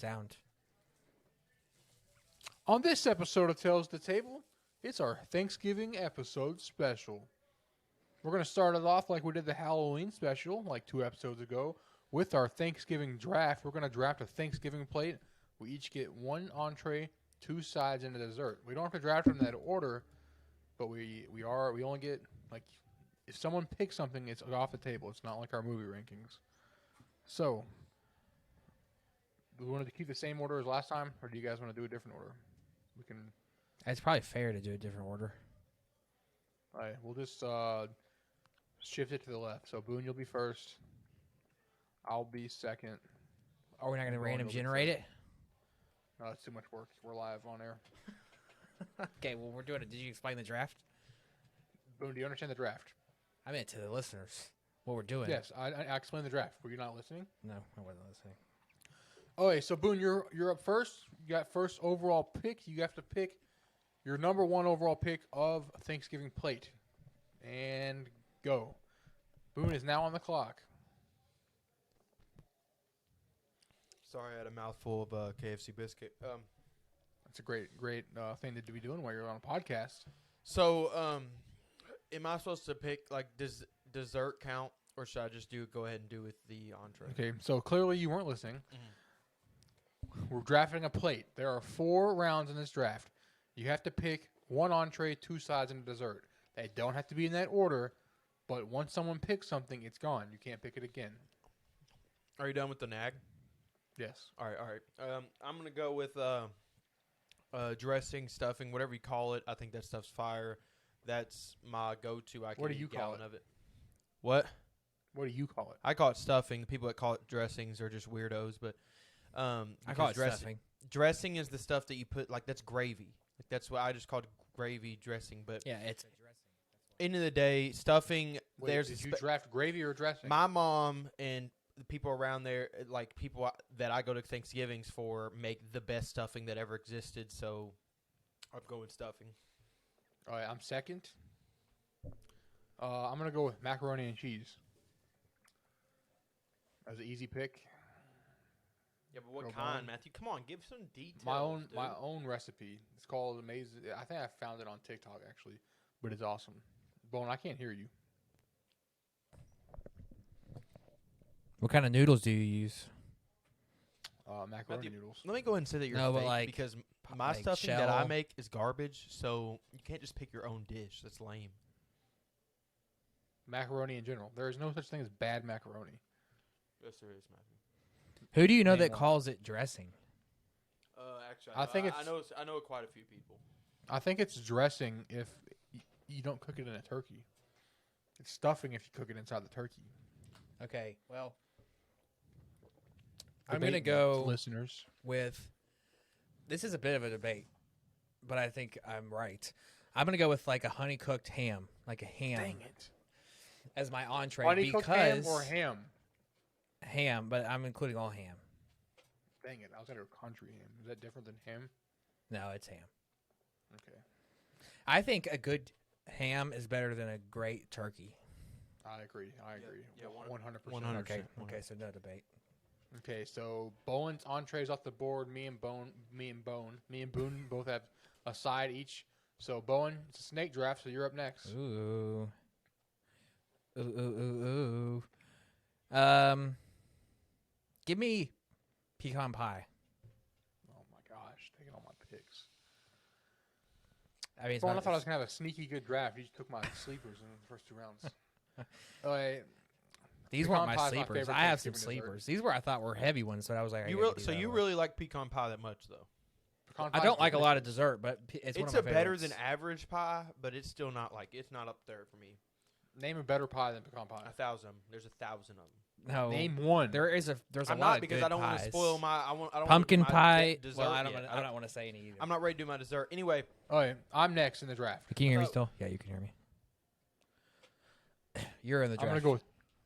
sound. On this episode of Tales to the Table, it's our Thanksgiving episode special. We're going to start it off like we did the Halloween special, like 2 episodes ago, with our Thanksgiving draft. We're going to draft a Thanksgiving plate. We each get 1 entree, 2 sides, and a dessert. We don't have to draft them in that order, but we only get, like, if someone picks something, it's off the table. It's not like our movie rankings. So, do we want to keep the same order as last time, or do you guys want to do a different order? We can. It's probably fair to do a different order. All right, we'll just shift it to the left. So, Boone, you'll be first. I'll be second. Are we not going to Boone, random you'll be generate third. it? No, it's too much work. We're live on air. Okay, well, we're doing it. Did you explain the draft? Boone, do you understand the draft? I meant to the listeners what we're doing. Yes, I explained the draft. Were you not listening? No, I wasn't listening. Okay, so Boone, you're up first. You got first overall pick. You have to pick your number 1 overall pick of Thanksgiving plate. And go. Boone is now on the clock. Sorry, I had a mouthful of KFC biscuit. That's a great thing to be doing while you're on a podcast. So, am I supposed to pick, like, does dessert count, or should I just go ahead and do with the entree? Okay, so clearly you weren't listening. We're drafting a plate. There are 4 rounds in this draft. You have to pick 1 entree, 2 sides, and a dessert. They don't have to be in that order, but once someone picks something, it's gone. You can't pick it again. Are you done with the nag? Yes. All right. I'm going to go with dressing, stuffing, whatever you call it. I think that stuff's fire. That's my go-to. I can What do eat you a call gallon it? of it. What? What do you call it? I call it stuffing. The people that call it dressings are just weirdos, but I call it dressing. stuffing. Dressing is the stuff that you put, like, that's gravy. Like, that's what I just called gravy dressing. But Yeah, it's a dressing. end of the day, stuffing. Wait, there's did you draft gravy or dressing? my mom and the people around there, like people that I go to Thanksgivings for, make the best stuffing that ever existed. So I'm going stuffing. All right, I'm second. I'm going to go with macaroni and cheese. As an easy pick. Yeah, but what Go kind, Bone. Matthew? Come on, give some details. Dude. My own recipe. It's called Amazing. I think I found it on TikTok actually, but it's awesome. Bone, I can't hear you. What kind of noodles do you use? Macaroni Matthew, noodles. Let me go ahead and say that you're No, but fake like, because my like stuffing that I shell. make is garbage. So you can't just pick your own dish. That's lame. Macaroni in general. There is no such thing as bad macaroni. Yes, there is, Matthew. Who do you know Name that one. calls it dressing? Actually, I think I know quite a few people. I think it's dressing if you don't cook it in a turkey. It's stuffing if you cook it inside the turkey. Okay, well, I'm Debate going to go listeners. with, this is a bit of a debate, but I think I'm right. I'm going to go with like a honey cooked ham, like a ham Dang it. as my entree Honey cooked ham because or ham? ham, but I'm including all ham. Dang it. I was going to go country ham. Is that different than ham? No, it's ham. Okay. I think a good ham is better than a great turkey. I agree. yeah, 100%. 100%. Okay, so no debate. Okay, so Bowen's entrees off the board. Me and Boone both have a side each. So Bowen, it's a snake draft, so you're up next. Ooh. Ooh. Give me pecan pie. Oh my gosh, taking all my picks. I mean, it's Bowen, I not, thought I was gonna have a sneaky good draft. You just took my sleepers in the first 2 rounds. these pecan weren't my pie's my sleepers. favorite I have some Thanksgiving dessert. sleepers. These were I thought were heavy ones, but I was like, You really like pecan pie that much, though? Pecan I pie's don't like a lot of delicious. dessert, but it's one It's of my a better favorites. than average pie, but it's still not it's not up there for me. Name a better pie than pecan pie. 1,000. There's 1,000 of them. No, Name one. there's a I'm lot not of because good I don't want to pies. spoil my. I don't wanna Pumpkin do my pie. Dessert Well, I yet. don't want to say any either. I'm not ready to do my dessert. Anyway, All right, I'm next in the draft. Can you hear me Oh. still? Yeah, you can hear me. You're in the draft.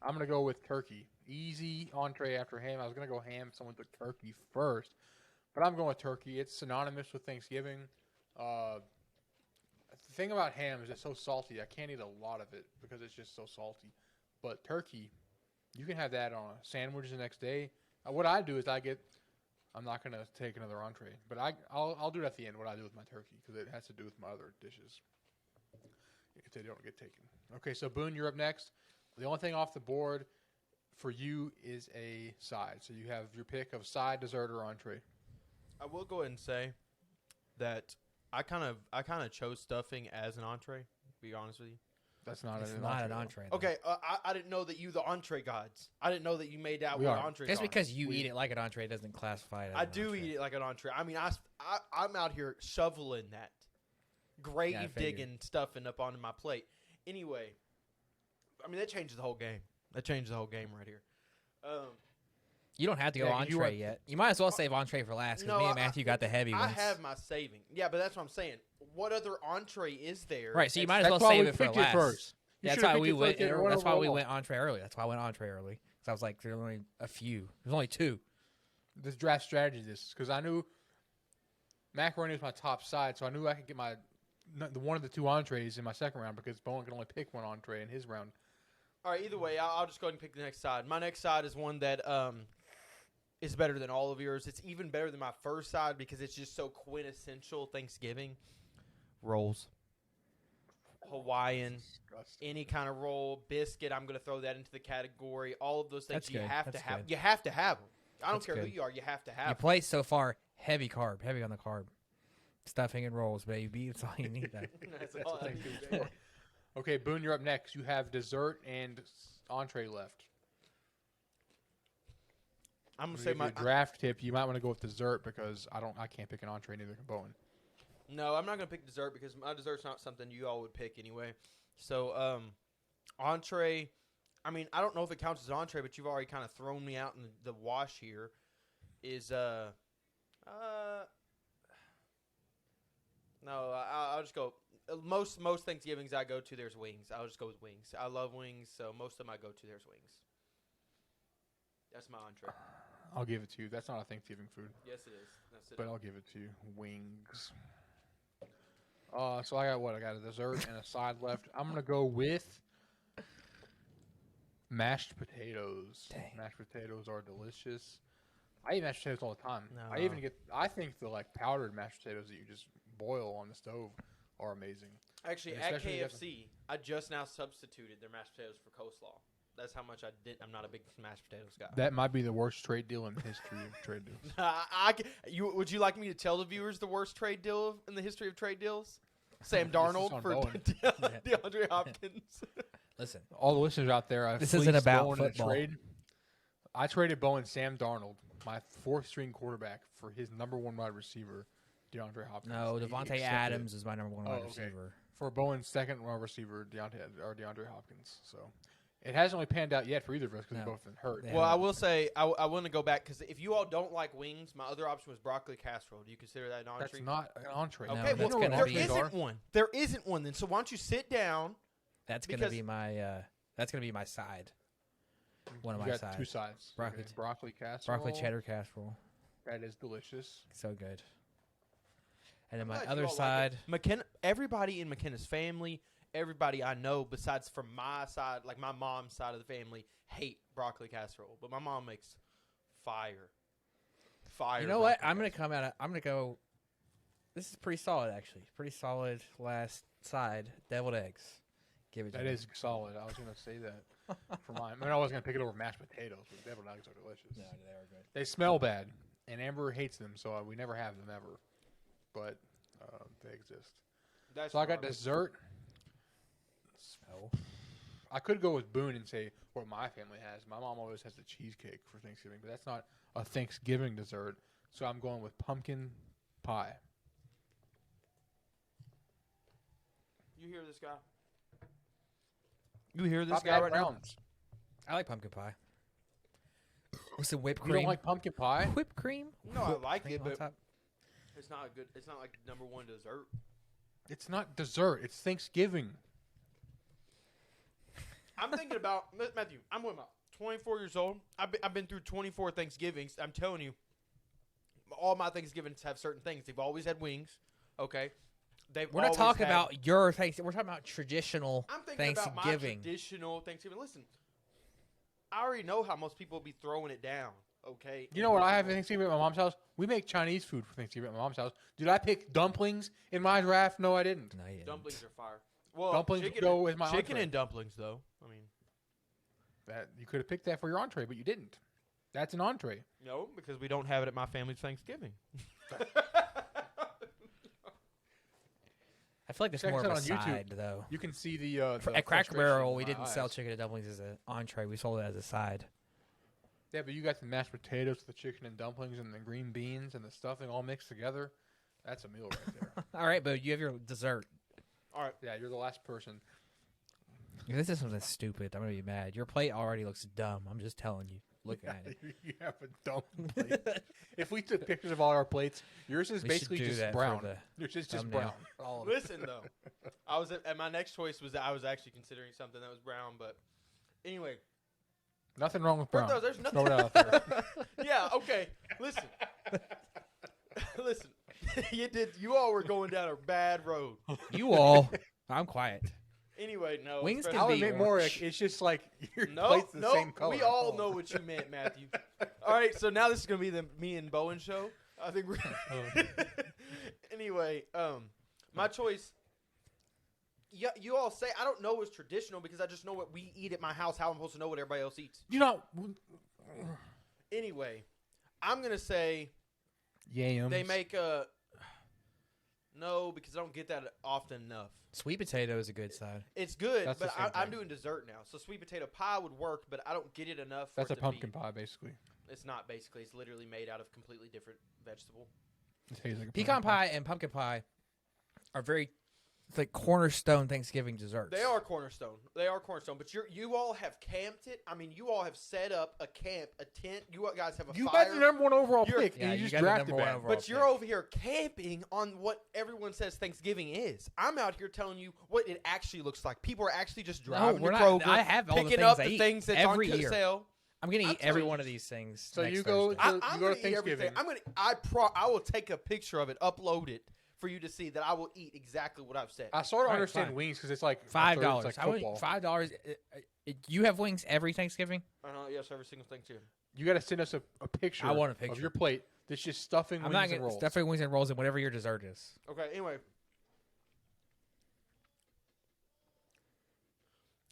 I'm gonna go with turkey. Easy entree after ham. I was gonna go ham. Someone took turkey first, but I'm going with turkey. It's synonymous with Thanksgiving. The thing about ham is it's so salty. I can't eat a lot of it because it's just so salty. But turkey, you can have that on a sandwich the next day. What I do is I get I'm not gonna take another entree, but I'll do it at the end. What I do with my turkey because it has to do with my other dishes if they don't get taken. Okay, so Boone, you're up next. The only thing off the board for you is a side. So you have your pick of side, dessert, or entree. I will go ahead and say that I kind of chose stuffing as an entree. To be honest with you. That's not It's an not an though. entree. though. Okay, I didn't know that you the entree gods. I didn't know that you made out We with are. entrees. Just on it. because you eat it like an entree doesn't classify it as I an do entree. eat it like an entree. I mean, I'm out here shoveling that, grave Yeah, I figured. digging, stuffing up onto my plate. Anyway, I mean that changes the whole game. That changes the whole game right here. You don't have to go Yeah, 'cause you entree are- yet. You might as well save entree for last because No, me and Matthew got the heavy I ones. have my saving. Yeah, but that's what I'm saying. What other entree is there? Right, so you might as That's well why save we it for picked last. first. You That's should've why picked we it first went. and it went That's why we overall. went entree early. That's why I went entree early. Because I was like, there's only a few. There's only two. This draft strategy, because I knew macaroni was my top side, so I knew I could get the one of the two entrees in my second round because Bowen can only pick one entree in his round. All right. Either way, I'll just go ahead and pick the next side. My next side is one that is better than all of yours. It's even better than my first side because it's just so quintessential Thanksgiving. Rolls. Hawaiian, Disgusting. any kind of roll, biscuit. I'm going to throw that into the category. All of those things That's you good. have to That's have. good. You have to have them. I don't That's care who good. you are. You have to Your have. 'em. plate so far, heavy carb, heavy on the carb. Stuffing and rolls, baby. That's all you need. Though. That's That's all what I I need, think baby. Okay, Boone, you're up next. You have dessert and entree left. I'm I'm gonna say gonna my give you a draft tip. You might want to go with dessert because I can't pick an entree, neither can Bowen. no. I'm not gonna pick dessert because my dessert's not something you all would pick anyway. So entree. I mean, I don't know if it counts as entree, but you've already kind of thrown me out in the wash here. Is no, I'll just go. Most Thanksgivings I go to, there's wings. I'll just go with wings. I love wings, so most of them I go to, there's wings. That's my entree. I'll give it to you. That's not a Thanksgiving food, Yes, it is. That's it. but I'll give it to you. Wings. So I got what? I got a dessert and a side left. I'm gonna go with mashed potatoes. Dang. Mashed potatoes are delicious. I eat mashed potatoes all the time. No. I think the powdered mashed potatoes that you just boil on the stove are amazing. Actually, And at especially if- KFC, I just now substituted their mashed potatoes for coleslaw. That's how much I'm not a big mashed potatoes guy. That might be the worst trade deal in the history of trade deals. Would you like me to tell the viewers the worst trade deal in the history of trade deals? Sam This is Darnold on for Bowen. DeAndre Hopkins. Listen, All the listeners out there, This isn't about Bowen in a football. trade. I traded Bowen Sam Darnold, my fourth string quarterback, for his number one wide receiver, DeAndre Hopkins. no, He Devontae accepted Adams is my number one Oh, wide okay. receiver. for Bowen's second wide receiver, DeAndre Hopkins. So it hasn't really panned out yet for either of us because No. we've both been hurt. Yeah. Well, I will say I want to go back because if you all don't like wings, my other option was broccoli casserole. Do you consider that an entree? That's not an entree. No, Okay, that's well, gonna there be- isn't one. There isn't one. Then, so why don't you sit down? That's gonna Because- be my. That's gonna be my side. One of You my got sides. two sides. Broccoli- Okay. Broccoli casserole. Broccoli cheddar casserole, That is delicious. so good. And then I'm my glad you other all like it. side, McKenna, everybody in McKenna's family, everybody I know besides from my side, like my mom's side of the family, hate broccoli casserole. But my mom makes fire. you know what? I'm gonna come out. I'm gonna go. This is pretty solid, actually. Pretty solid last side. Deviled eggs. Give it to That me. is solid. I was going to say that for mine. I mean, I was going to pick it over mashed potatoes, but deviled eggs are delicious. No, they are good. They smell bad, and Amber hates them, so we never have them ever. But they exist. That's So I got what dessert. Oh, I could go with Boone and say what my family has. My mom always has the cheesecake for Thanksgiving, but that's not a Thanksgiving dessert. So I'm going with pumpkin pie. You hear this guy? You hear this Stop guy adding right now? rounds. I like pumpkin pie. What's the whipped You cream? don't like pumpkin pie? whipped cream? No, I Whipped like cream it, on but top? it's not good. It's not like number one dessert. It's not dessert. It's Thanksgiving. I'm thinking about Matthew. I'm about 24 years old. I've been through 24 Thanksgivings. I'm telling you, all my Thanksgivings have certain things. They've always had wings. Okay, We're not talking about your Thanksgiving. We're talking about traditional I'm thinking about my Thanksgiving. traditional Thanksgiving. Listen, I already know how most people will be throwing it down. okay. You know what I have Thanksgiving at my mom's house? We make Chinese food for Thanksgiving at my mom's house. Did I pick dumplings in my draft? No, I didn't. No, you didn't. Dumplings are fire. Well, Dumplings go with my chicken entree. and dumplings, though. I mean, That you could have picked that for your entree, but you didn't. That's an entree. no, because we don't have it at my family's Thanksgiving. I feel like there's Check more us of a out on YouTube. side, though. You can see the At Cracker frustration Barrel, in we my didn't sell eyes. chicken and dumplings as an entree. We sold it as a side. Yeah, but you got the mashed potatoes, the chicken and dumplings, and the green beans and the stuffing all mixed together. That's a meal right there. All right, but you have your dessert. All right. Yeah, you're the last person. If this is something stupid, I'm going to be mad. Your plate already looks dumb. I'm just telling you. Looking at it. You have a dumb plate. If we took pictures of all our plates, yours is We should basically do just that for brown. the Yours is just thumbnail. brown. All of it. Listen, though. I was and my next choice was I was actually considering something that was brown, but anyway. Nothing wrong with brown. There's Throw nothing. it out there. Yeah, okay. Listen. Listen. You all were going down a bad road. You all. I'm quiet. Anyway, no. Wings especially- I'll be admit more. orange. It's just like your No, plate's the no, same color. we all know what you meant, Matthew. All right, so now this is gonna be the me and Bowen show. I think we're. Anyway, my choice. Yeah, you all say I don't know what's traditional because I just know what we eat at my house. How I'm supposed to know what everybody else eats. You know, Anyway, I'm gonna say yams. they make no because I don't get that often enough. Sweet potato is a good side. It's good, That's the but same I'm thing. doing dessert now. So sweet potato pie would work, but I don't get it enough. That's for a it to pumpkin be, pie, basically. It's not basically. It's literally made out of completely different vegetable. It tastes like a Pecan pie and pumpkin pie are very it's like cornerstone Thanksgiving desserts. They are cornerstone. They are cornerstone. But you all have camped it. I mean, you all have set up a camp, a tent. You guys have a You fire. got the number one overall You're- pick, Yeah, and you you just got the drafted number one bad. overall. but you're over here camping on what everyone says Thanksgiving is. I'm out here telling you what it actually looks like. People are actually just driving we're to not- Kroger, I have all the picking things up I the eat things that's every on year. sale. I'm gonna I'm eat every telling one you. of these things. So next you go Thursday. to- I'm you go to gonna eat everything. Thanksgiving. I will take a picture of it, upload it for you to see that I will eat exactly what I've said. I sort of Alright, understand fine. wings because it's like a $5. third, it's I like would football. $5. You have wings every Thanksgiving? Yes, every single thing too. You got to send us a picture. I want a of picture. your plate. That's just stuffing I'm wings not and gonna rolls. stuffing wings and rolls and whatever your dessert is. Okay, anyway.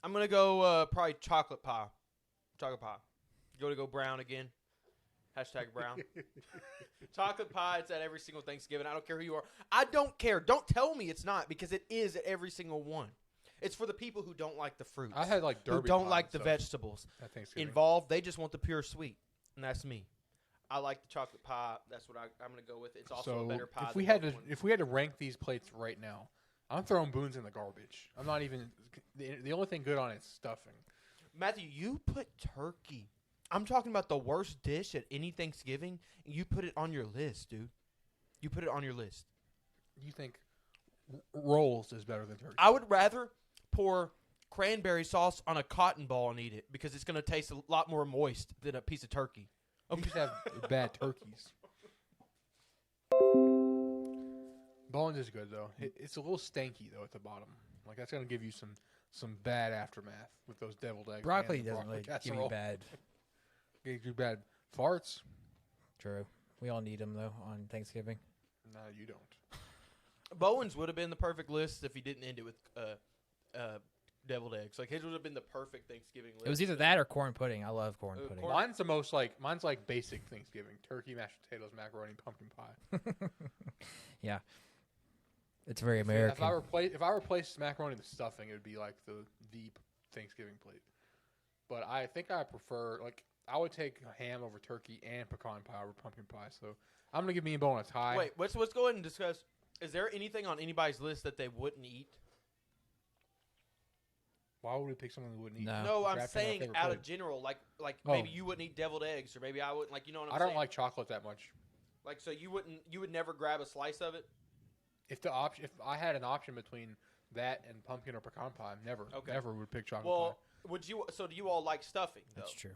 I'm going to go probably chocolate pie. Chocolate pie. You want to go brown again? Hashtag brown. Chocolate pie, it's at every single Thanksgiving. I don't care who you are. I don't care. Don't tell me it's not because it is at every single one. It's for the people who don't like the fruits. I had like who Derby don't pie like and the stuff vegetables at Thanksgiving. involved. They just want the pure sweet. And that's me. I like the chocolate pie. That's what I'm going to go with. It's also a better pie. if we than had to, most one. if we had to rank these plates right now, I'm throwing Boone's in the garbage. I'm not even. The only thing good on it's stuffing. Matthew, you put turkey. I'm talking about the worst dish at any Thanksgiving, and you put it on your list, dude. You put it on your list. You think rolls is better than turkey? I would rather pour cranberry sauce on a cotton ball and eat it because it's going to taste a lot more moist than a piece of turkey. You just have bad turkeys. Bones is good though. It's a little stanky though at the bottom. Like that's gonna give you some bad aftermath with those deviled eggs. Broccoli and the doesn't really give casserole. you bad. Gives you bad farts. True. We all need them though on Thanksgiving. No, you don't. Bowen's would have been the perfect list if he didn't end it with deviled eggs. Like his would have been the perfect Thanksgiving list. It was either that or corn pudding. I love corn pudding. corn- Mine's mine's like basic Thanksgiving: turkey, mashed potatoes, macaroni, pumpkin pie. Yeah. It's very American. If I replaced macaroni with stuffing, it would be like the Thanksgiving plate. But I think I prefer I would take ham over turkey and pecan pie over pumpkin pie. So I'm gonna give me and Bowen a tie. Wait, let's go ahead and discuss. Is there anything on anybody's list that they wouldn't eat? Why would we pick something we wouldn't eat? No. No, I'm Drafting our saying favorite out plate. of general, like Oh. maybe you wouldn't eat deviled eggs, or maybe I wouldn't. Like you know what I'm I saying? don't like chocolate that much. Like so you would never grab a slice of it. If I had an option between that and pumpkin or pecan pie, never would pick chocolate Well, pie. would you? So do you all like stuffing? Though? That's true.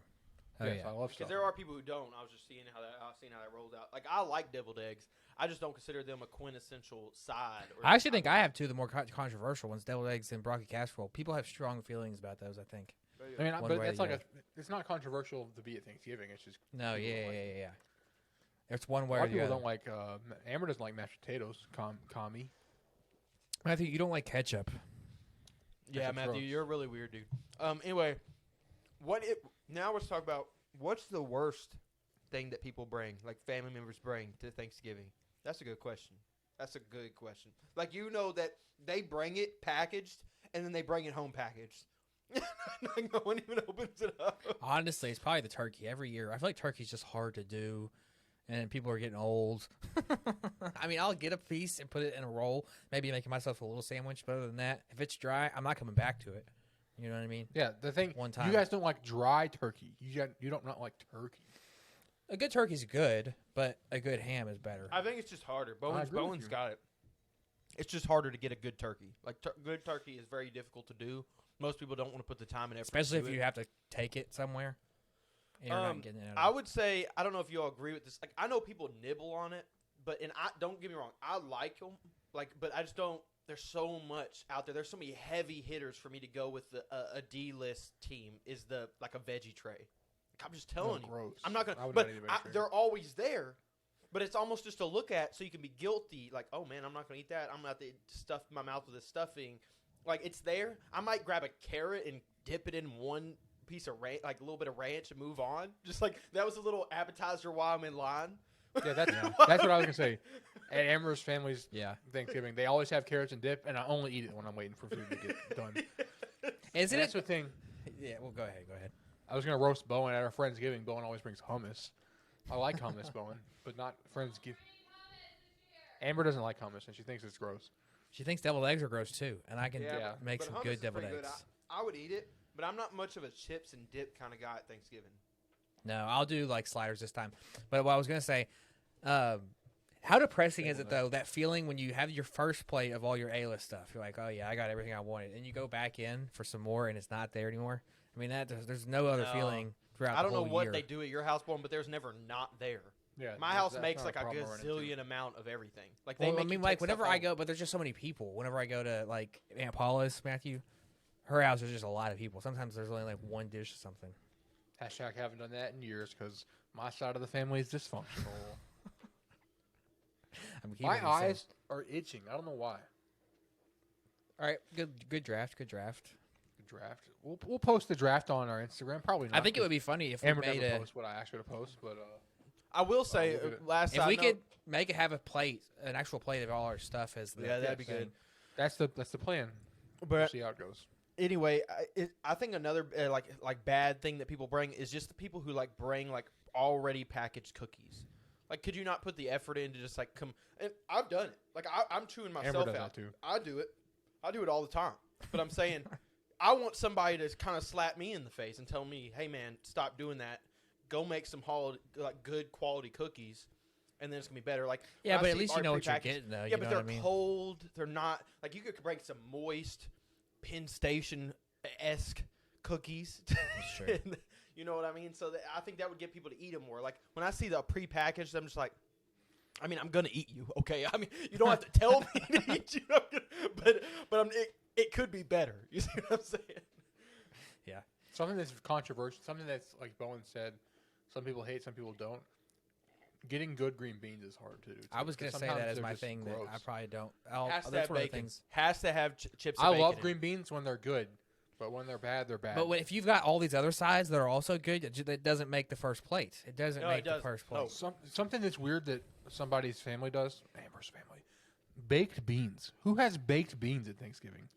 Oh, Yes, yeah. I love Because stuffing. there are people who don't. I was just seeing how that rolls out. Like I like deviled eggs. I just don't consider them a quintessential side. Or I actually think I have two of the more controversial ones, deviled eggs and broccoli casserole. People have strong feelings about those, I think. I mean, One but way that's or like the it's not controversial to be at Thanksgiving. It's just No, people don't like it. yeah. It's one A way lot or of the people other. don't like. Amber doesn't like mashed potatoes. Commie. Matthew, you don't like ketchup. Yeah, Ketchup's Matthew, gross. you're really weird, dude. Anyway, now let's talk about what's the worst thing that people bring, like family members bring to Thanksgiving. That's a good question. Like, that they bring it packaged and then they bring it home packaged. Like, no one even opens it up. Honestly, it's probably the turkey every year. I feel like turkey's just hard to do, and people are getting old. I mean, I'll get a piece and put it in a roll, maybe making myself a little sandwich. But other than that, if it's dry, I'm not coming back to it. You know what I mean? Yeah, the thing. One time. You guys don't like dry turkey. You don't not like turkey. A good turkey's good, but a good ham is better. I think it's just harder. agree with Bowen's you. got it. It's just harder to get a good turkey. Like, good turkey is very difficult to do. Most people don't want to put the time and effort. Especially if to you it. have to take it somewhere. And you're not getting it out I of would say, I don't know if you all agree with this. Like, I know people nibble on it, but don't get me wrong, I like them. Like, but I just don't. There's so much out there. There's so many heavy hitters for me to go with a D-list team. Is like a veggie tray. Like, I'm just telling you, gross. I'm not gonna. I would But not eat a veggie tray. they're always there. But it's almost just to look at, so you can be guilty. Like, oh man, I'm not gonna eat that. I'm gonna have to stuff my mouth with this stuffing. Like, it's there. I might grab a carrot and dip it in one piece of like a little bit of ranch and move on. Just like that was a little appetizer while I'm in line. Yeah, that's that's what I was gonna say. At Amber's family's Yeah. Thanksgiving, they always have carrots and dip, and I only eat it when I'm waiting for food to get done. Isn't And that's it? the thing. Yeah, well, go ahead. I was gonna roast Bowen at our Friendsgiving. Bowen always brings hummus. I like hummus, Bowen, but not Friendsgiving. Amber doesn't like hummus, and she thinks it's gross. She thinks deviled eggs are gross too, and I can Yeah. make But some hummus good is deviled pretty eggs. good. I would eat it, but I'm not much of a chips and dip kind of guy at Thanksgiving. No, I'll do like sliders this time. But what I was gonna say, how depressing is it though? That feeling when you have your first plate of all your A-list stuff, you're like, oh yeah, I got everything I wanted, and you go back in for some more, and it's not there anymore. I mean, there's no other No. feeling throughout. I don't the know whole what year. they do at your house, but there's never not there. Yeah, My house that's makes not like a problem we're running into. gazillion amount of everything. Like they Well, make I mean, you like take whenever stuff I home. go, but there's just so many people. Whenever I go to like Aunt Paula's, Matthew, her house, there's just a lot of people. Sometimes there's only like one dish or something. Hashtag haven't done that in years because my side of the family is dysfunctional. I'm keeping My it the same. eyes are itching. I don't know why. All right, good draft. Good draft. The draft. We'll post the draft on our Instagram. Probably not. I think it would be funny if we Amber made never a. post what I asked her to post, but I will say, look at it. last If side we note, could have a plate, an actual plate of all our stuff as the Yeah, that'd be thing. good. that's the plan. We'll But see how it goes. anyway, I think another like bad thing that people bring is just the people who like bring like already packaged cookies. Like, could you not put the effort in to just like come? And I've done it. Like, I'm chewing myself does out. that too. I do it. I do it all the time. But I'm saying, I want somebody to kind of slap me in the face and tell me, "Hey, man, stop doing that. Go make some good quality cookies, and then it's gonna be better." Like, Yeah, when I but at see least you our know what you're prepackaged- getting, though. Yeah, You but know they're what I mean? cold. They're not like you could bring some moist Penn Station-esque cookies. That's true. And, you know what I mean? So I think that would get people to eat them more. Like when I see the prepackaged, I'm just like, I mean, I'm gonna eat you, okay? I mean, you don't have to tell me to eat you, but it could be better. You see what I'm saying? Something that's controversial. Something that's like Bowen said. Some people hate. Some people don't. Getting good green beans is hard to do. I was gonna say that as my thing that I probably don't. Has to That's have one of the bacon. things. Has to have chips. I and love bacon in green it. beans when they're good, but when they're bad, they're bad. But if you've got all these other sides that are also good, that doesn't make the first plate. It doesn't No, make it the doesn't. first No. plate. Something that's weird that somebody's family does. Amber's family. Baked beans. Who has baked beans at Thanksgiving?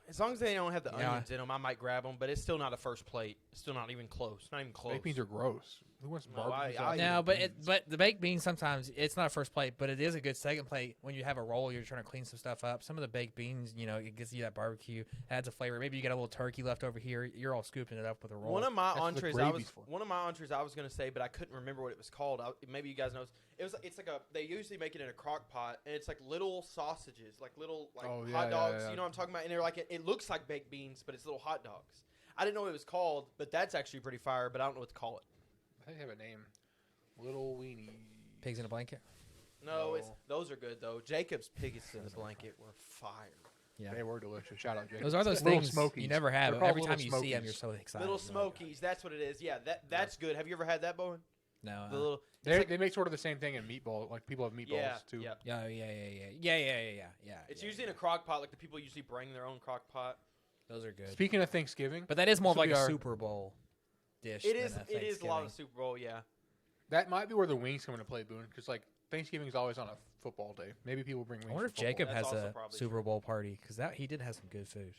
As long as they don't have the Yeah. onions in them, I might grab them. But it's still not a first plate. It's still not even close. Not even close. Baked beans are gross. Who wants No, barbecue I sauce? No, with but beans? but the baked beans sometimes it's not a first plate, but it is a good second plate when you have a roll. You're trying to clean some stuff up. Some of the baked beans, it gives you that barbecue, adds a flavor. Maybe you got a little turkey left over here. You're all scooping it up with a roll. One of my That's what the entrees, gravy's for. I was gonna say, but I couldn't remember what it was called. Maybe you guys know. It's like they usually make it in a crock pot, and it's like little sausages, like little Oh, yeah, hot yeah, dogs. yeah. You know what I'm talking about? And they're like it looks like baked beans, but it's little hot dogs. I didn't know what it was called, but that's actually pretty fire. But I don't know what to call it. I think they have a name. Little weenie. Pigs in a blanket. No, No. those are good though. Jacob's pigs in the blanket were fire. Yeah. They were delicious. Shout out, Jacob. Those are those Little things Smokies. you never have. They're called Every Little time you see them, you're Smokies. so excited. Little You're like, Smokies. That's what it is. Yeah, that's good. Have you ever had that, Bowen? no. The little. They make sort of the same thing in meatball. Like people have meatballs Yeah, too. yeah. Yeah. It's usually in a crock pot. Like the people usually bring their own crock pot. Those are good. Speaking of Thanksgiving, But that is more of This will like be a our- Super Bowl dish. It is. than It is a lot of Thanksgiving. Super Bowl. Yeah. that might be where the wings come into play, Boone. Because like Thanksgiving is always on a football day. Maybe people bring wings. I wonder for if football. Jacob That's has also a probably Super Bowl party because he did have some good food.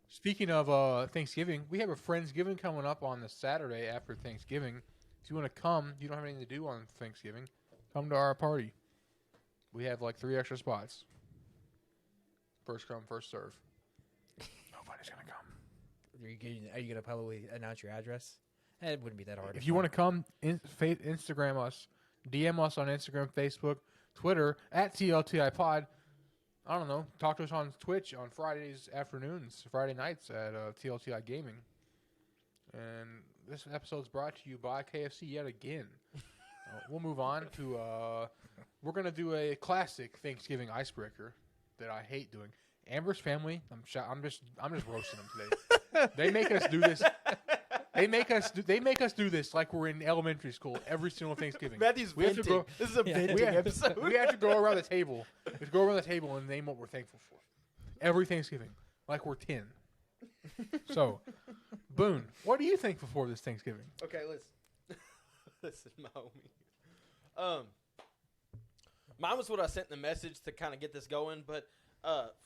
Speaking of Thanksgiving, we have a Friendsgiving coming up on the Saturday after Thanksgiving. If you want to come, you don't have anything to do on Thanksgiving, come to our party. We have like 3 extra spots. First come, first serve. Nobody's going to come. Are you gonna publicly announce your address? It wouldn't be that hard. If you want to come, Instagram us, DM us on Instagram, Facebook, Twitter, at TLTI Pod. I don't know. Talk to us on Twitch on Friday nights at TLTI Gaming. And this episode's brought to you by KFC yet again. We'll move on to, we're going to do a classic Thanksgiving icebreaker that I hate doing. Amber's family, I'm just roasting them today. They make us do this. They make us do this like we're in elementary school every single Thanksgiving. Matthew's We have to venting. go- This is a venting we have, episode. we have to go around the table. We have to go around the table and name what we're thankful for. Every Thanksgiving, like we're 10. So, Boone, what are you thankful for this Thanksgiving? Okay, listen. Listen, my homie. Mine was what I sent in the message to kind of get this going. But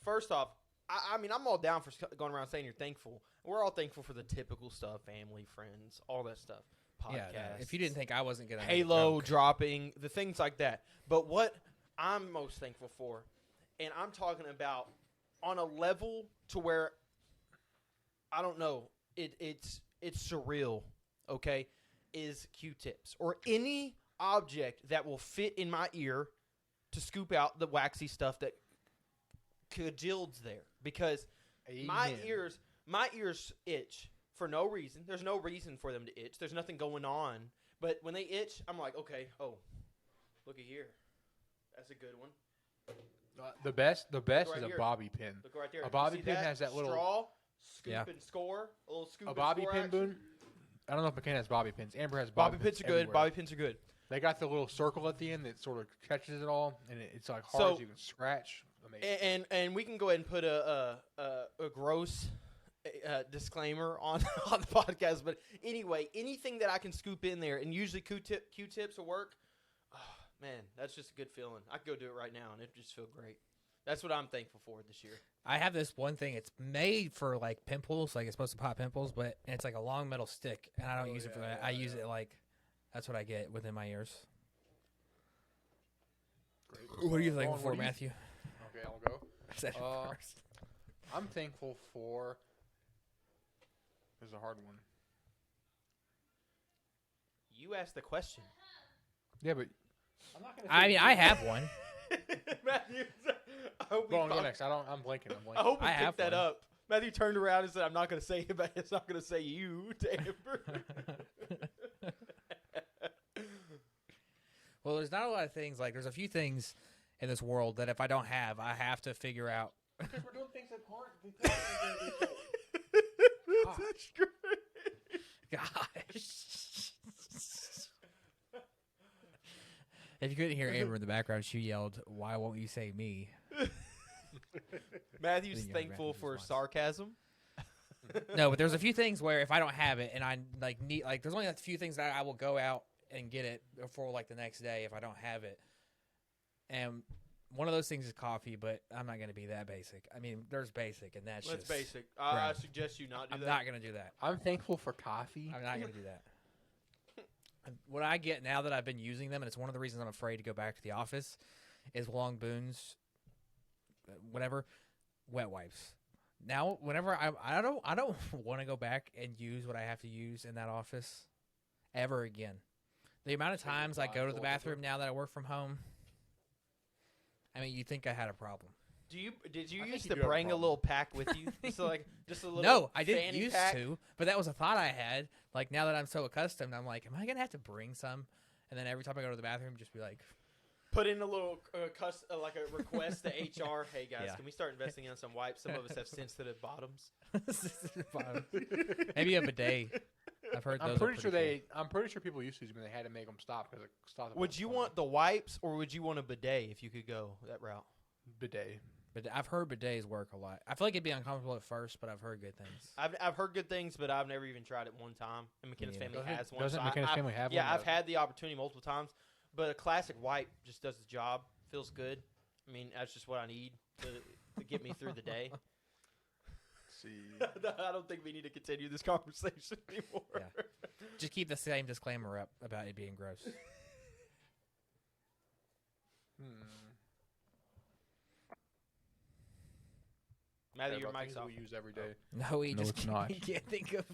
first off, I mean, I'm all down for going around saying you're thankful. We're all thankful for the typical stuff, family, friends, all that stuff. Podcasts. Yeah, no, if you didn't think I wasn't gonna Halo joke. dropping, the things like that. But what I'm most thankful for, and I'm talking about on a level to where I don't know, it's surreal, okay, is Q-tips or any object that will fit in my ear to scoop out the waxy stuff that cajills there, because my ears itch for no reason. There's no reason for them to itch. There's nothing going on. But when they itch, I'm like, okay, oh, looky here. That's a good one. The best right is a here. bobby pin. Look right there. A You bobby see pin has that little- straw, scoop Yeah. and score. A little scoop A and bobby score pin, action. Boone. I don't know if McCain has bobby pins. Amber has Bobby pins are good. everywhere. Bobby pins are good. They got the little circle at the end that sort of catches it all, and it's like hard So- as you can scratch. Amazing. And we can go ahead and put a gross disclaimer on on the podcast. But anyway, anything that I can scoop in there, and usually Q-tips will work. Oh, man, that's just a good feeling. I could go do it right now, and it just feel great. That's what I'm thankful for this year. I have this one thing. It's made for like pimples, like it's supposed to pop pimples, but it's like a long metal stick, and I don't use it for that. I use it like that's what I get within my ears. Great. What are you Vaughn, thankful what for, do you- Matthew? Okay, I'll go. I said it Uh, first. I'm thankful for. This is a hard one. You asked the question. Yeah, but I'm not gonna. I mean, I have one. Matthew, I hope Go on, go we next. I'm blanking. I hope we I have picked that one. up. Matthew turned around and said, "I'm not going to say it, but it's not going to say you to Amber." Well, there's not a lot of things. Like, there's a few things in this world that if I don't have, I have to figure out. Because we're doing things that aren't. That's great. Gosh. If you couldn't hear Amber in the background, she yelled, "Why won't you say me?" Matthew's Then you have thankful Matthew's for response. sarcasm. No, but there's a few things where if I don't have it and I like need like there's only a few things that I will go out and get it before like the next day if I don't have it. And one of those things is coffee, but I'm not going to be that basic. I mean, there's basic, and that's That's just basic. I ground. suggest you not do I'm that. not going to do that. I'm thankful for coffee. I'm not going to do that. And what I get now that I've been using them, and it's one of the reasons I'm afraid to go back to the office, is Long Boone's, whatever, wet wipes. Now, whenever I don't want to go back and use what I have to use in that office ever again. The amount of times I go to the bathroom now that I work from home, I mean, you'd think I had a problem. Did you I think used you to do have a bring a problem. little pack with you? just a little. No, I didn't fanny used pack? to, but that was a thought I had. Like, now that I'm so accustomed, I'm like, am I going to have to bring some? And then every time I go to the bathroom, just be like, Put in a little like a request to HR. Hey guys, Yeah. can we start investing in some wipes? Some of us have sensitive bottoms. Maybe a bidet. I've heard. I'm those are pretty sure cool. I'm pretty sure people used to use them and they had to make them stop because it stopped. Would you want the wipes or would you want a bidet if you could go that route? bidet? But I've heard bidets work a lot. I feel like it'd be uncomfortable at first, but I've heard good things. I've heard good things, but I've never even tried it one time. And McKenna's neither. family has one. Doesn't so McKenna's I- family have Yeah, one? I've had the opportunity multiple times, but a classic wipe just does the job. Feels good. I mean, that's just what I need to get me through the day. See. I don't think we need to continue this conversation anymore. Yeah. Just keep the same disclaimer up about it being gross. Matthew, Talk your about mic's things that off. we use every day. No, we No, just it's can't, not. you can't think of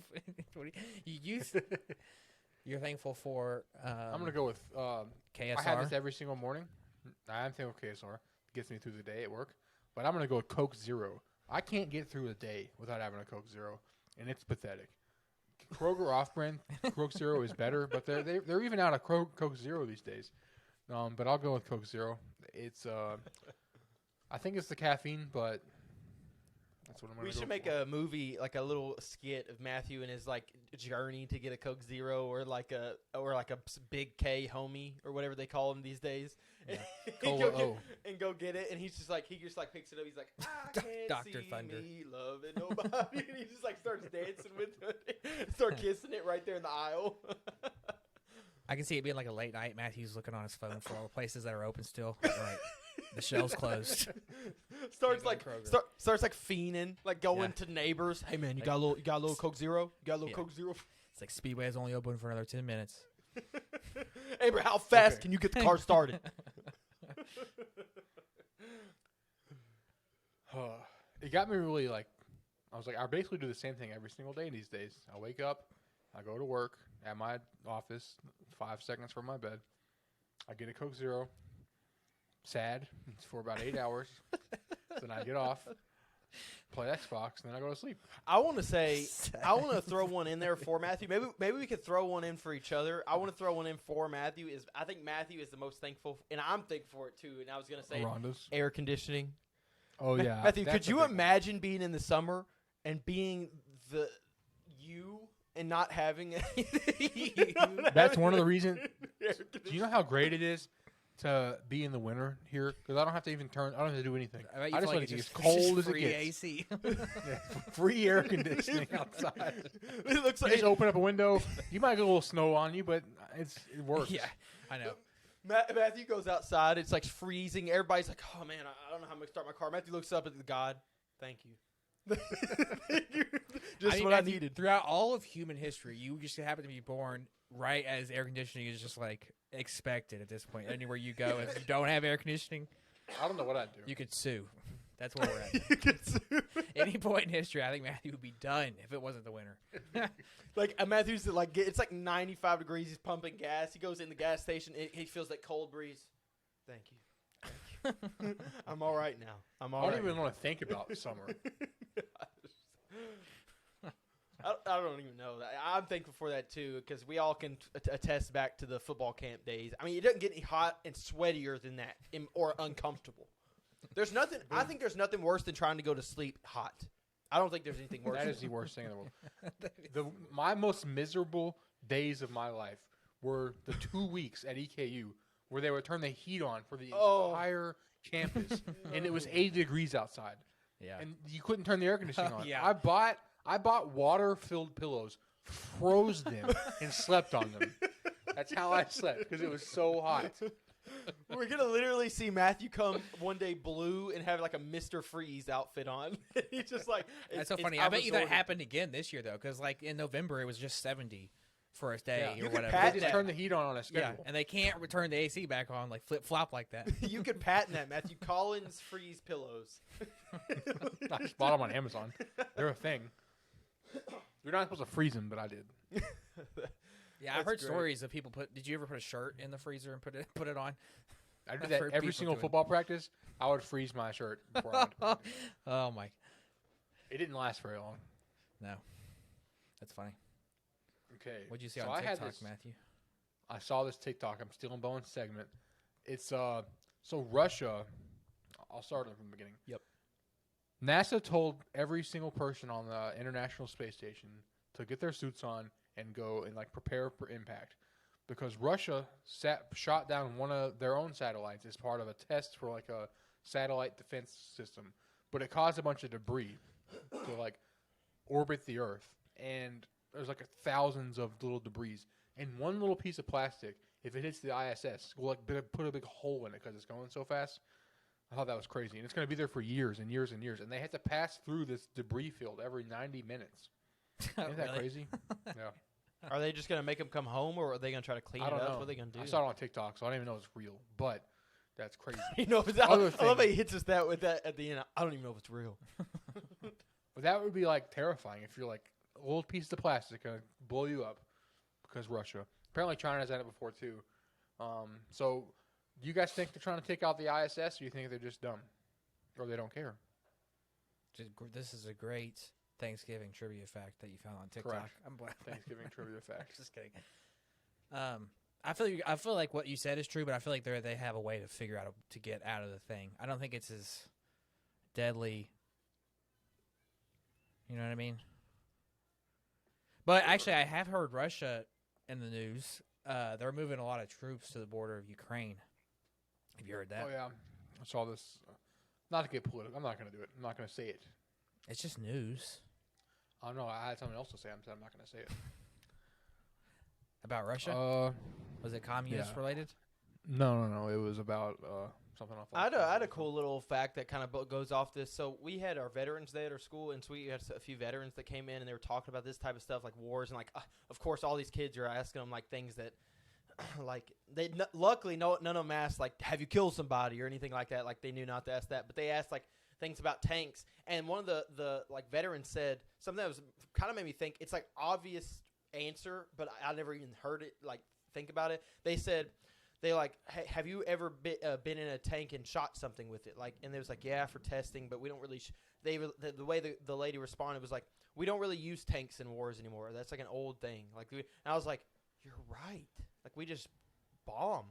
you use. You're thankful for. I'm gonna go with. KSR. I have this every single morning. I'm thankful for KSR. It gets me through the day at work. But I'm gonna go with Coke Zero. I can't get through a day without having a Coke Zero, and it's pathetic. Kroger off-brand Coke Zero is better, but they're even out of Coke Zero these days. But I'll go with Coke Zero. It's I think it's the caffeine, but that's what I'm gonna We go should make for. a movie, like a little skit of Matthew and his like journey to get a Coke Zero, or like a Big K homie or whatever they call him these days. Yeah. Cola And go get it, and he just like picks it up. He's like, I can't Dr. see Thunder. me loving nobody, and he just like starts dancing with it, start kissing it right there in the aisle. I can see it being like a late night. Matthew's looking on his phone for all the places that are open still. Right. The shelves closed. starts Go to like Kroger. starts like fiending, like going Yeah. to neighbors. Hey man, you Like- got a little Coke Zero? You got a little Yeah. Coke Zero? It's like Speedway's only open for another 10 minutes. Hey bro, how fast Okay. can you get the car started? It got me really like, I was like, I basically do the same thing every single day these days. I wake up, I go to work at my office, 5 seconds from my bed. I get a Coke Zero. Sad. It's for about 8 hours. Then I get off, play Xbox, and then I go to sleep. I want to say, I want to throw one in there for Matthew. Maybe we could throw one in for each other. I want to throw one in for Matthew. I think Matthew is the most thankful, and I'm thankful for it too. And I was gonna say Ronda's. air conditioning. Oh, yeah. Matthew, that's could a you big one. imagine being in the summer and being you and not having? That's one of the reasons. Do you know how great it is to be in the winter here? Because I don't have to even turn. I don't have to do anything. I, bet you I feel just like let it it's get as just cold as it free gets. AC. Yeah, free air conditioning outside. It looks You like just open up a window. You might get a little snow on you, but it works. Yeah, I know. Matthew goes outside. It's like freezing. Everybody's like, "Oh man, I don't know how I'm gonna start my car." Matthew looks up at the God. Thank you. Just mean, what I Matthew, needed. Throughout all of human history, you just happen to be born right as air conditioning is just like expected at this point. Anywhere you go, if you don't have air conditioning, I don't know what I'd do. you could sue. That's where we're at. You can sue. Any point in history, I think Matthew would be done if it wasn't the winter. Like Matthew's like it's like 95 degrees. He's pumping gas. He goes in the gas station. He feels that cold breeze. Thank you. I'm all right now. I'm I all don't right. even want to think about summer. I don't even know. I'm thankful for that too, because we all can attest back to the football camp days. I mean, it doesn't get any hot and sweatier than that, or uncomfortable. There's nothing. I think there's nothing worse than trying to go to sleep hot. I don't think there's anything worse. That is the worst thing in the world. My most miserable days of my life were the 2 weeks at EKU where they would turn the heat on for the Oh. entire campus, and it was 80 degrees outside, Yeah. and you couldn't turn the air conditioning on. Yeah. I bought water-filled pillows, froze them, and slept on them. That's how I slept because it was so hot. We're gonna literally see Matthew come one day blue and have like a Mr. Freeze outfit on. He's just like That's so it's funny. I bet you that disordered. happened again this year though, because like in November it was just 70 for a day Yeah. or You could whatever. pat They just that. turned the heat on a Yeah, schedule. and they can't return the AC back on like flip flop like that. You could patent that, Matthew. Collins Freeze pillows. I just bought them on Amazon. They're a thing. You're not supposed to freeze them, but I did. Yeah, I've That's heard great. stories of people put. Did you ever put a shirt in the freezer and put it on? I did I've that heard every people single doing- football practice. I would freeze my shirt before I went to practice. Oh my, It didn't last very long. no, that's funny. Okay. What'd you see so on I had TikTok, this- Matthew? I saw this TikTok. I'm still in Bowen's segment. It's so Russia. I'll start from the beginning. Yep. NASA told every single person on the International Space Station to get their suits on and go and like prepare for impact, because Russia shot down one of their own satellites as part of a test for like a satellite defense system, but it caused a bunch of debris to like orbit the Earth, and there's like thousands of little debris, and one little piece of plastic, if it hits the ISS, will like put a big hole in it because it's going so fast. I thought that was crazy, and it's going to be there for years and years and years, and they have to pass through this debris field every 90 minutes. Isn't that Really? crazy? Yeah. Are they just gonna make them come home, or are they gonna try to clean I it don't up? know. What are they gonna do? I saw it on TikTok, so I don't even know if it's real, but that's crazy. You know, I Other love how thing- he hits us that with that at the end. I don't even know if it's real. But that would be like terrifying if you're like a little piece of plastic gonna blow you up because Russia. Apparently, China's done it before too. So, do you guys think they're trying to take out the ISS, or do you think they're just dumb, or they don't care? This is a great Thanksgiving trivia fact that you found on TikTok. Correct. I'm glad. Thanksgiving trivia fact. Just kidding. I feel like what you said is true, but I feel like they have a way to figure out to get out of the thing. I don't think it's as deadly. You know what I mean? But actually, I have heard Russia in the news. They're moving a lot of troops to the border of Ukraine. Have you heard that? Oh yeah, I saw this. Not to get political, I'm not gonna do it. I'm not gonna say it. It's just news I don't know. I had something else to say. I'm not gonna say it. about Russia. Was it communist yeah. related? No. It was about something off. I had a cool little fact that kind of goes off this. So we had our Veterans Day at our school, and so we had a few veterans that came in, and they were talking about this type of stuff, like wars, and like, of course, all these kids are asking them like things that, like luckily none of them asked like, have you killed somebody or anything like that. Like they knew not to ask that, but they asked like things about tanks. And one of the like veterans said something that was kind of made me think. It's like obvious answer, but I never even heard it like think about it. They said. They like, hey, have you ever been in a tank and shot something with it? Like, and they was like, yeah, for testing, but we don't really. The way the lady responded was like, we don't really use tanks in wars anymore. That's like an old thing. Like, and I was like, you're right. Like, we just bomb.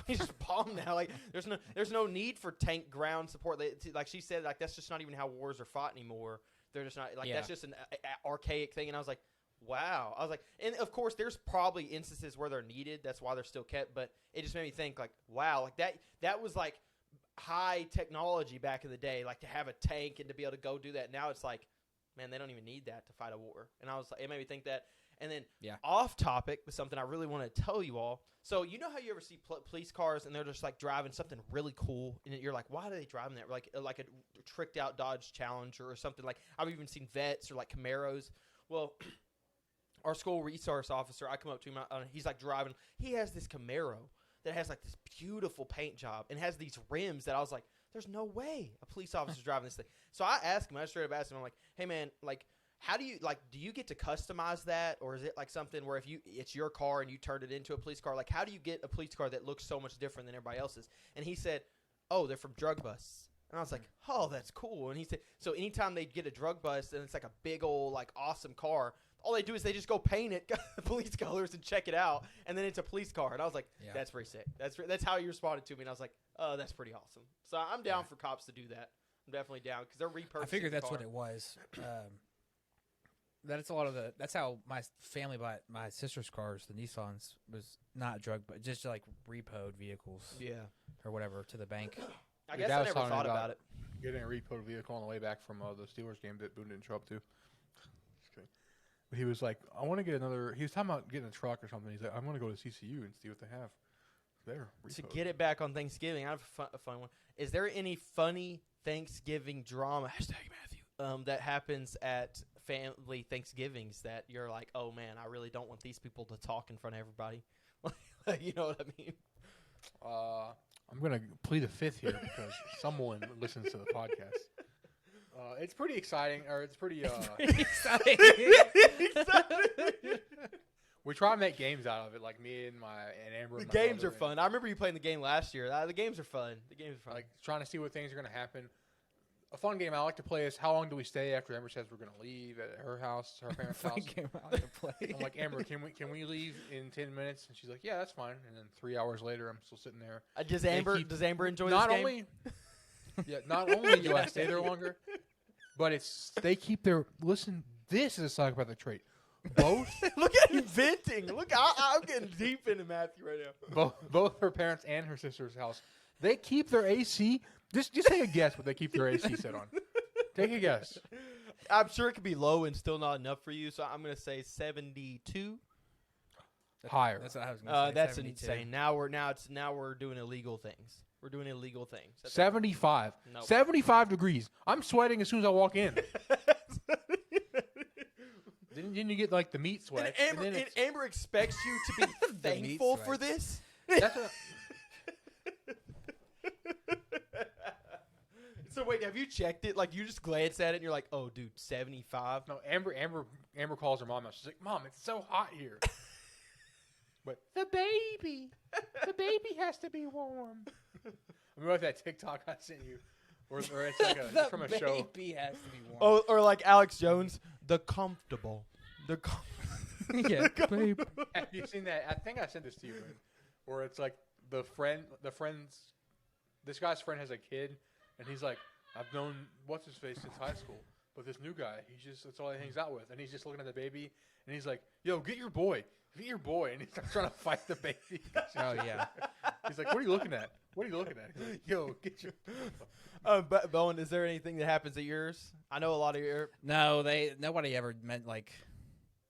We just bomb now. Like, there's no need for tank ground support. Like she said, like that's just not even how wars are fought anymore. They're just not like Yeah. that's just an archaic thing. And I was like. Wow. I was like, and of course, there's probably instances where they're needed. That's why they're still kept. But it just made me think, like, wow, like that was like high technology back in the day, like to have a tank and to be able to go do that. Now it's like, man, they don't even need that to fight a war. And I was like, it made me think that. And then off topic was something I really want to tell you all. So you know how you ever see police cars and they're just like driving something really cool, and you're like, why are they driving that? Like a tricked out Dodge Challenger or something. Like I've even seen Vets or like Camaros. Well. Our school resource officer, I come up to him, he's like driving. He has this Camaro that has like this beautiful paint job and has these rims that I was like, there's no way a police officer's driving this thing. So I asked him, I straight up asked him, I'm like, hey man, like, how do you get to customize that? Or is it like something where it's your car and you turned it into a police car? Like, how do you get a police car that looks so much different than everybody else's? And he said, oh, they're from drug busts. And I was like, oh, that's cool. And he said, so anytime they get a drug bust and it's like a big old, like, awesome car, all they do is they just go paint it police colors and check it out, and then it's a police car. And I was like, that's pretty sick. That's how he responded to me. And I was like, oh, that's pretty awesome. So I'm down for cops to do that. I'm definitely down because they're repurposing. I figured the that's car. what it was. That's a lot of that's how my family bought my sister's cars. The Nissans was not drug, but just like repoed vehicles. Yeah. Or whatever to the bank. I Your guess dad I was never telling me thought about about it. Getting a repoed vehicle on the way back from the Steelers game that Boone didn't show up to. Just kidding. But he was like, I want to get another. He was talking about getting a truck or something. He's like, I'm going to go to CCU and see what they have there. To repoed. get it back on Thanksgiving, I have a fun one. Is there any funny Thanksgiving drama #Matthew that happens at family Thanksgivings that you're like, oh man, I really don't want these people to talk in front of everybody? You know what I mean? I'm going to plead the fifth here because someone listens to the podcast. It's pretty exciting, or it's pretty. Exciting. We try and make games out of it, like me and Amber. The and my games brother, are fun. I remember you playing the game last year. The games are fun. The games are fun. Like trying to see what things are going to happen. A fun game I like to play is how long do we stay after Amber says we're going to leave at her house, her parents' house. Game I like to play. I'm like, Amber, can we leave in 10 minutes? And she's like, yeah, that's fine. And then 3 hours later, I'm still sitting there. Does They Amber keep- enjoy not this game? only, not only do I stay there longer, but they keep their listen. This is a psychopathic trait. Both Look at him venting. Look, I'm getting deep into Matthew right now. both her parents and her sister's house, they keep their AC. Just take a guess what they keep their AC set on. Take a guess. I'm sure it could be low and still not enough for you, so I'm gonna say 72. Higher. That's what I was going to say. That's 72. insane. Now we're doing illegal things. We're doing illegal things. That's 75. Nope. 75 degrees. I'm sweating as soon as I walk in. Didn't you get like the meat sweat? And Amber expects you to be The meat thankful for sweats. this. That's what, So wait, have you checked it? Like you just glance at it and you're like, "Oh, dude, 75." no, Amber calls her mom out. She's like, "Mom, it's so hot here." But the baby has to be warm. Remember that TikTok I sent you, or it's like The it's from a show. baby has to be warm. Oh, or like Alex Jones, the comfortable. yeah, babe. Have you seen that? I think I sent this to you, man. Where it's like this guy's friend has a kid, and he's like, I've known what's his face since high school, but this new guy, that's all he hangs out with, and he's just looking at the baby, and he's like, yo, get your boy, and he starts trying to fight the baby. Oh, yeah. He's like, what are you looking at? He's like, yo, get your. But Bowen, is there anything that happens at yours? I know a lot of your No, nobody ever meant like,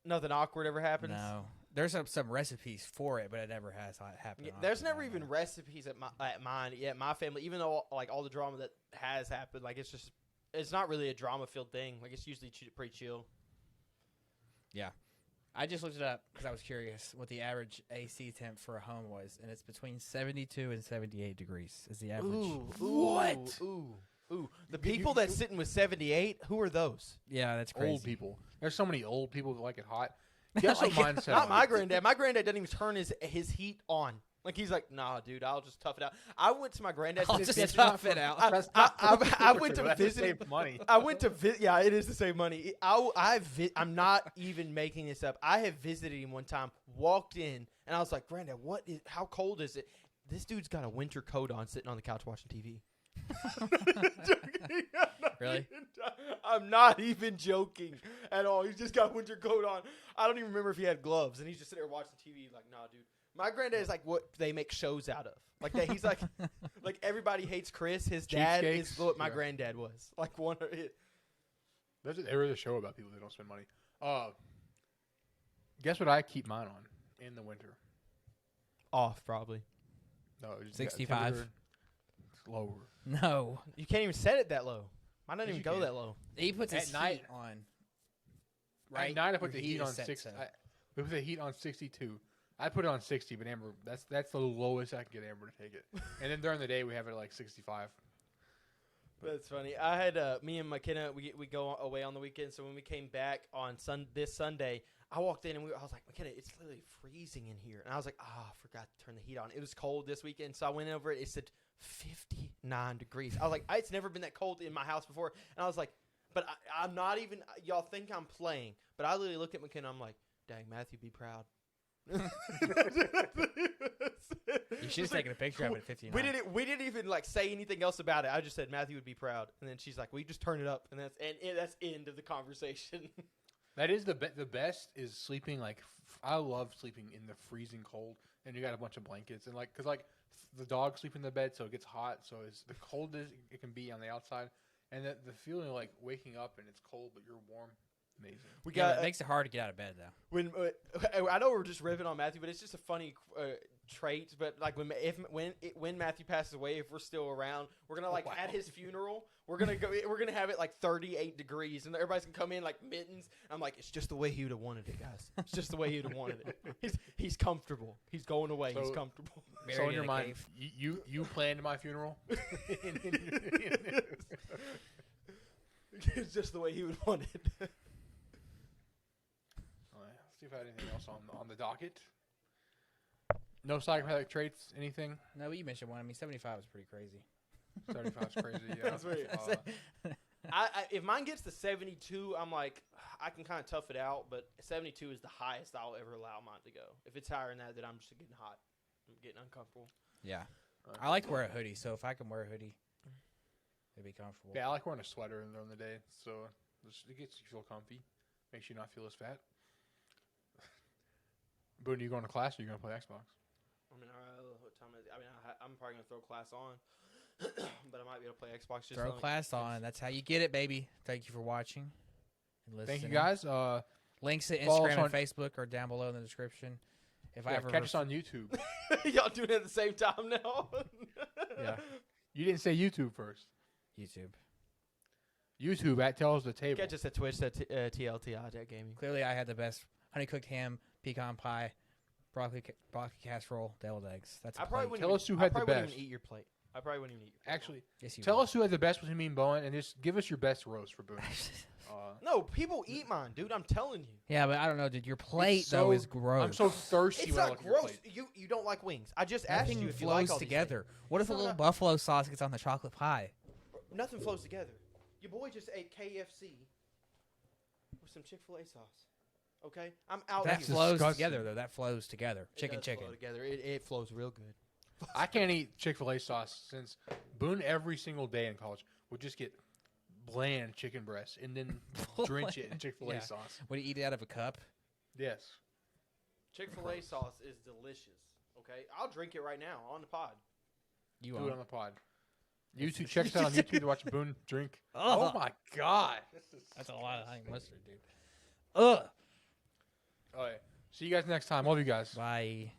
nothing awkward ever happens. no. There's some recipes for it, but it never has happened. Yeah, there's honestly. never even recipes at mine. Yeah, my family. Even though like all the drama that has happened, like it's not really a drama filled thing. Like it's usually pretty chill. I just looked it up because I was curious what the average AC temp for a home was, and it's between 72 and 78 degrees is the average. What? Ooh. The people that's sitting with 78, who are those? Yeah, that's crazy. Old people. There's so many old people that like it hot. Guess what mine said? Not my granddad. My granddad doesn't even turn his heat on. Like he's like, nah, dude, I'll just tough it out. I went to my granddad's. I'll and just it's tough it out. I went to That's visit. save money. I went to visit. Yeah, it is to save money. I'm not even making this up. I have visited him one time. Walked in and I was like, Granddad, how cold is it? This dude's got a winter coat on, sitting on the couch watching TV. Really? I'm not even joking at all. He's just got a winter coat on. I don't even remember if he had gloves, and he's just sitting there watching TV. Like, nah, dude. My granddad is like what they make shows out of. Like that. He's like, like everybody hates Chris. His dad is Cheapskates? what my Yeah. granddad was. Like one. There is a show about people that don't spend money. Guess what I keep mine on in the winter? Off probably. No, it's 65. It's lower. No, You can't even set it that low. Mine doesn't Yes, even you go can. that low. he puts At his night- heat on. At night I put Your the heat is on set 6. so. We put the heat on 62. I put it on 60, but Amber, that's the lowest I can get Amber to take it. And then during the day we have it at like 65. That's funny. I had me and McKenna. We go away on the weekend. So when we came back on this Sunday, I walked in and I was like, McKenna, it's literally freezing in here. And I was like, I forgot to turn the heat on. It was cold this weekend, so I went over it. It said 59 degrees. I was like, it's never been that cold in my house before. And I was like, but I'm not even. Y'all think I'm playing, but I literally looked at McKenna. I'm like, dang, Matthew, be proud. You should have taken a picture of it at 59. We didn't even like say anything else about it. I just said Matthew would be proud, and then she's like, "We just turn it up," and that's end of the conversation. That is the best is sleeping like I love sleeping in the freezing cold, and you got a bunch of blankets and like because the dogs sleep in the bed, so it gets hot, so it's the coldest it can be on the outside, and the feeling of like waking up and it's cold but you're warm, amazing. We Yeah, got it makes it hard to get out of bed though. when I know we're just ripping on Matthew, but it's just a funny trait. But like when Matthew passes away, if we're still around, we're gonna like Wow. at his funeral, we're gonna have it like 38 degrees, and everybody's gonna come in like mittens. I'm like, it's just the way he would have wanted it, guys. It's just the way he would have wanted it. He's comfortable. He's going away. He's So- comfortable. So Buried in your a mind, cave. you planned my funeral. It's just the way he would want it. All right, let's see if I had anything else on the docket. No psychopathic traits, anything? No, you mentioned one. I mean, 75 is pretty crazy. 75's crazy. Yeah. That's weird. If mine gets to 72, I'm like, I can kind of tough it out, but 72 is the highest I'll ever allow mine to go. If it's higher than that, then I'm just getting hot. I'm getting uncomfortable. Yeah. I like to wear a hoodie, so if I can wear a hoodie, it'd be comfortable. Yeah, I like wearing a sweater during the day, so it gets you feel comfy, makes you not feel as fat. Boone, you going to class or you going to play Xbox? I mean, what time is it? I mean, I'm probably going to throw class on, but I might be able to play Xbox. Just Throw class on. That's how you get it, baby. Thank you for watching and listening. Thank you, guys. Links to follow us Instagram and on- Facebook are down below in the description. If I ever catch us on YouTube. Y'all doing it at the same time now? Yeah. You didn't say YouTube first. YouTube. YouTube at Tells the Table. Catch us at Twitch at TLTI Tech Gaming. Clearly, I had the best honey cooked ham, pecan pie, broccoli casserole, deviled eggs. That's a I probably plate. wouldn't. Tell us who had the wouldn't best. even eat your plate. I probably wouldn't even eat your plate. Actually, Yes, you tell would. us who had the best between me and Bowen, and just give us your best roast for Boone. No, people eat mine, dude. I'm telling you. Yeah, but I don't know, dude. Your plate so- though is gross. I'm so thirsty. It's when I not look at your gross. plate. You don't like wings. I just asked Nothing you if flows you like all these together. things. What if It's a not little a- buffalo sauce gets on the chocolate pie? Nothing flows together. Your boy just ate KFC with some Chick-fil-A sauce. Okay, I'm out That here. flows disgusting. together, though. That flows together. It Chicken, does chicken. flow together. It flows real good. I can't eat Chick-fil-A sauce since Boone every single day in college would just get bland chicken breast and then drench it in Chick-fil-A Yeah. sauce. Would you eat it out of a cup? Yes. Chick-fil-A sauce is delicious. Okay, I'll drink it right now on the pod. You Do it won't. on the pod. YouTube, check us out on YouTube to watch Boone drink. Ugh. Oh my god. That's a lot of honey mustard, dude. Ugh. All right. See you guys next time. Love you guys. Bye.